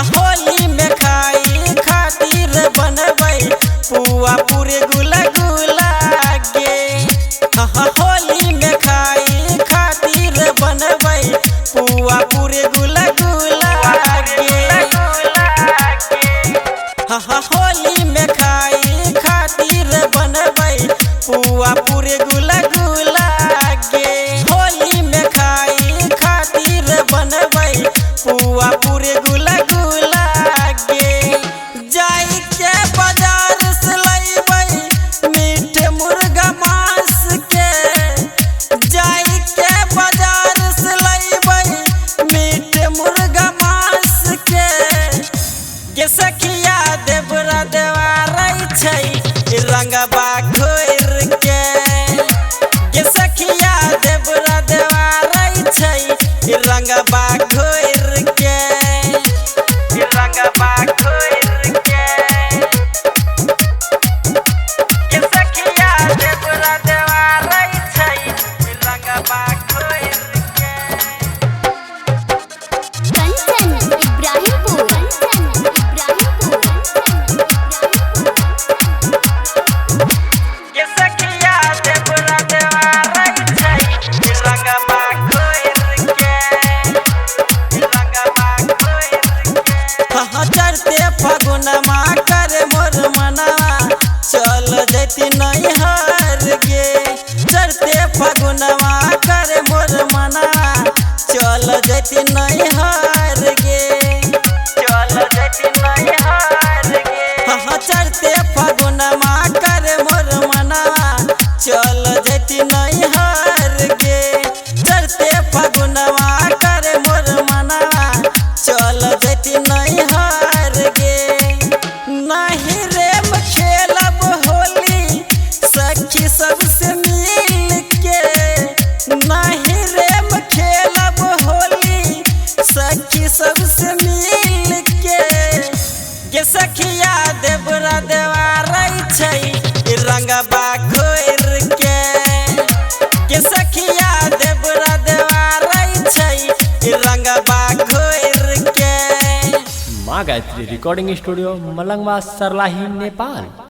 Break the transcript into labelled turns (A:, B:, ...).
A: होली में खाई खातिर बनबै पुआ पूरे गुला गुला गे। होली में खाई खातिर बनबै पुआ पूरे गुला गुला गे। होली में खाई खातिर बनबै पुआ पूरे गुला गुला गे। होली में खाई खातिर बनबै पुआ पूरे गुला गुला गे। जाई के बाजार से लैबै मीठ मुर्गा मांस के। जाई के बाजार से लैबै मीठ मुर्गा मांस के। गे सखिया देवरा देवारै छै रंगबा घोर के। गे सखिया देवरा देवारै छै रंगबा घोर के। रंगबा घोर के। गे सखिया देवरा देवारै छै रंगबा घोर के।
B: कंचन इब्राहिमपुर
A: गे सखिया देवरा देवारै छै रंगबा घोर के। रंगबा घोर के। चढ़ते फगुनमा करे मोर मनवा चल जैती नैहर गे। चढ़ते फगुनमा करे मोर मनवा चल जैती नैहर गे। चल जैती नैहर गे। चढ़ते फगुनमा करे मोर मनवा चल जैती नैहर गे। चढ़ते फगुनमा करे मोर मनवा चल जैती नैहर गे। नहीं रेम खेलब होली सखी सबसे मिल के। नहीं रेम खेलब होली सखी सबसे मिल के। गे सखिया देवरा देवारै छै रंगबा घोर के। गे सखिया देवरा देवारै छै रंगबा घोर के।
C: माँ गायत्री रिकॉर्डिंग स्टूडियो मलंगवा सरलाही नेपाल।